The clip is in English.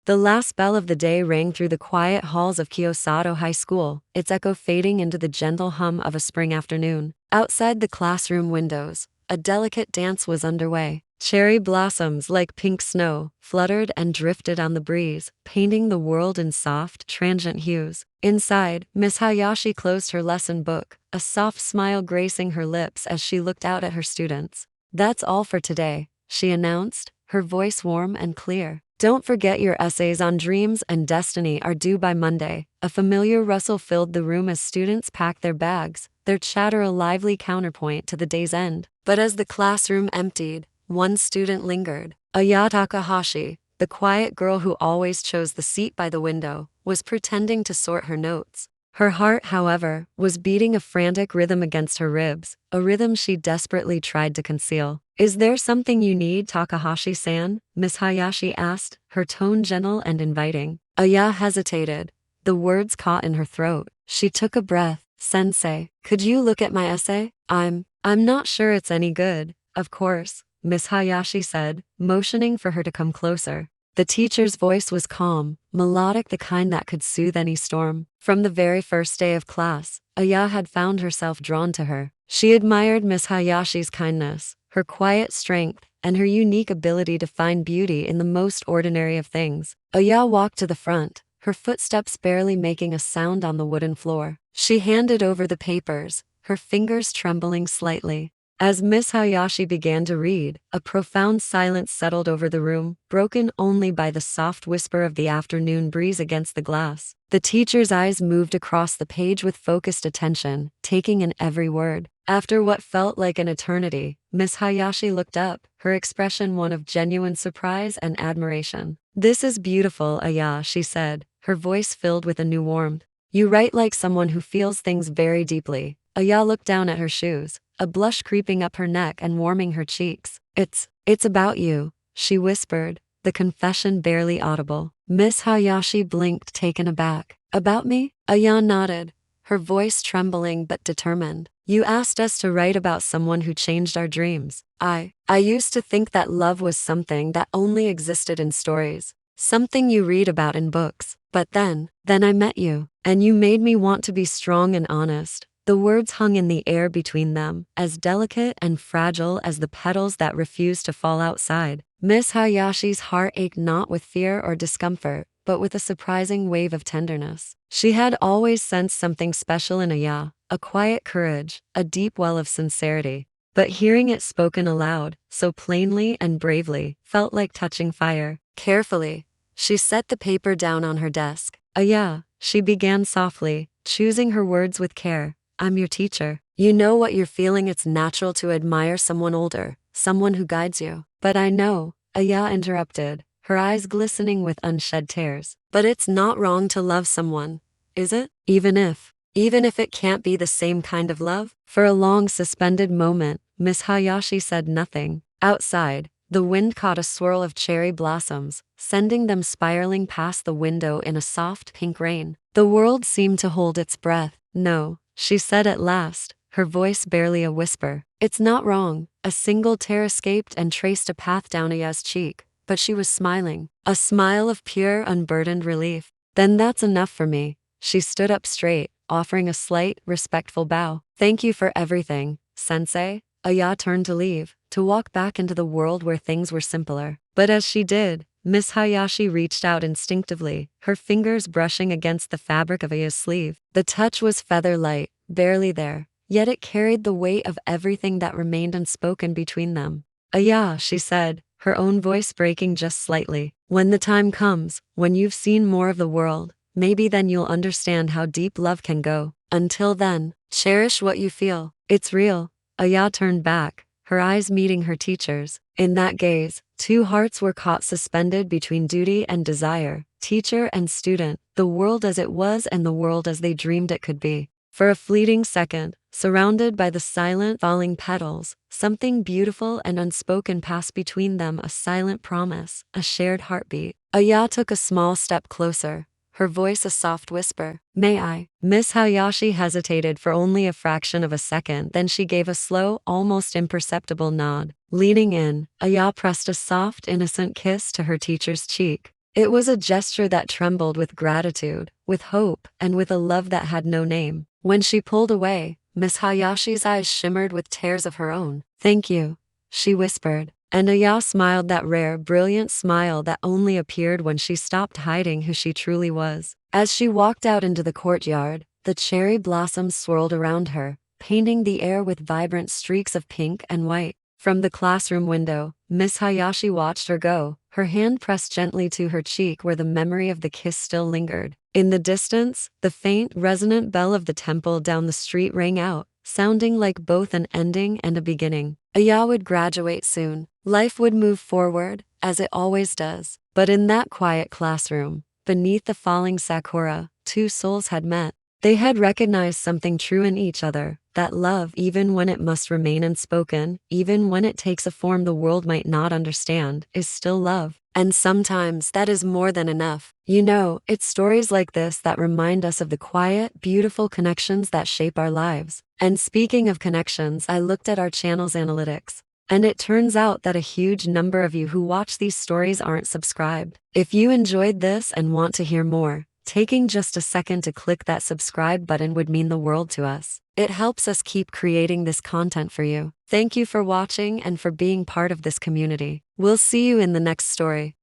The last bell of the day rang through the quiet halls of Kyosato High School, its echo fading into the gentle hum of a spring afternoon. Outside the classroom windows, a delicate dance was underway. Cherry blossoms like pink snow fluttered and drifted on the breeze, painting the world in soft, transient hues. Inside, Miss Hayashi closed her lesson book, a soft smile gracing her lips as she looked out at her students. "That's all for today," she announced, her voice warm and clear. "Don't forget your essays on dreams and destiny are due by Monday." A familiar rustle filled the room as students packed their bags, their chatter a lively counterpoint to the day's end. But as the classroom emptied, one student lingered. Aya Takahashi, the quiet girl who always chose the seat by the window, was pretending to sort her notes. Her heart, however, was beating a frantic rhythm against her ribs, a rhythm she desperately tried to conceal. "Is there something you need, Takahashi-san?" Miss Hayashi asked, her tone gentle and inviting. Aya hesitated, the words caught in her throat. She took a breath. "Sensei, could you look at my essay? I'm not sure it's any good." "Of course," Miss Hayashi said, motioning for her to come closer. The teacher's voice was calm, melodic, the kind that could soothe any storm. From the very first day of class, Aya had found herself drawn to her. She admired Miss Hayashi's kindness, her quiet strength, and her unique ability to find beauty in the most ordinary of things. Aya walked to the front, her footsteps barely making a sound on the wooden floor. She handed over the papers, her fingers trembling slightly. As Miss Hayashi began to read, a profound silence settled over the room, broken only by the soft whisper of the afternoon breeze against the glass. The teacher's eyes moved across the page with focused attention, taking in every word. After what felt like an eternity, Miss Hayashi looked up, her expression one of genuine surprise and admiration. "This is beautiful, Aya," she said, her voice filled with a new warmth. "You write like someone who feels things very deeply." Aya looked down at her shoes, a blush creeping up her neck and warming her cheeks. It's about you," she whispered, the confession barely audible. Miss Hayashi blinked, taken aback. "About me?" Aya nodded, her voice trembling but determined. "You asked us to write about someone who changed our dreams. I used to think that love was something that only existed in stories, something you read about in books. But then I met you, and you made me want to be strong and honest." The words hung in the air between them, as delicate and fragile as the petals that refused to fall outside. Miss Hayashi's heart ached not with fear or discomfort, but with a surprising wave of tenderness. She had always sensed something special in Aya, a quiet courage, a deep well of sincerity. But hearing it spoken aloud, so plainly and bravely, felt like touching fire. Carefully, she set the paper down on her desk. "Aya," she began softly, choosing her words with care. "I'm your teacher. You know what you're feeling. It's natural to admire someone older, someone who guides you. But I know," Aya interrupted, her eyes glistening with unshed tears. "But it's not wrong to love someone, is it? Even if it can't be the same kind of love?" For a long suspended moment, Miss Hayashi said nothing. Outside, the wind caught a swirl of cherry blossoms, sending them spiraling past the window in a soft pink rain. The world seemed to hold its breath. "No," she said at last, her voice barely a whisper. "It's not wrong." A single tear escaped and traced a path down Aya's cheek, but she was smiling, a smile of pure, unburdened relief. "Then that's enough for me." She stood up straight, offering a slight, respectful bow. "Thank you for everything, Sensei." Aya turned to leave, to walk back into the world where things were simpler. But as she did, Miss Hayashi reached out instinctively, her fingers brushing against the fabric of Aya's sleeve. The touch was feather-light, barely there, yet it carried the weight of everything that remained unspoken between them. "Aya," she said, her own voice breaking just slightly. "When the time comes, when you've seen more of the world, maybe then you'll understand how deep love can go. Until then, cherish what you feel. It's real." Aya turned back, her eyes meeting her teacher's. In that gaze, two hearts were caught suspended between duty and desire, teacher and student, the world as it was and the world as they dreamed it could be. For a fleeting second, surrounded by the silent falling petals, something beautiful and unspoken passed between them, a silent promise, a shared heartbeat. Aya took a small step closer, her voice a soft whisper. "May I?" Miss Hayashi hesitated for only a fraction of a second, then she gave a slow, almost imperceptible nod. Leaning in, Aya pressed a soft, innocent kiss to her teacher's cheek. It was a gesture that trembled with gratitude, with hope, and with a love that had no name. When she pulled away, Miss Hayashi's eyes shimmered with tears of her own. "Thank you," she whispered. And Aya smiled, that rare, brilliant smile that only appeared when she stopped hiding who she truly was. As she walked out into the courtyard, the cherry blossoms swirled around her, painting the air with vibrant streaks of pink and white. From the classroom window, Miss Hayashi watched her go, her hand pressed gently to her cheek where the memory of the kiss still lingered. In the distance, the faint, resonant bell of the temple down the street rang out, sounding like both an ending and a beginning. Aya would graduate soon. Life would move forward, as it always does. But in that quiet classroom, beneath the falling sakura, two souls had met. They had recognized something true in each other, that love, even when it must remain unspoken, even when it takes a form the world might not understand, is still love. And sometimes that is more than enough. You know, it's stories like this that remind us of the quiet, beautiful connections that shape our lives. And speaking of connections, I looked at our channel's analytics. And it turns out that a huge number of you who watch these stories aren't subscribed. If you enjoyed this and want to hear more, taking just a second to click that subscribe button would mean the world to us. It helps us keep creating this content for you. Thank you for watching and for being part of this community. We'll see you in the next story.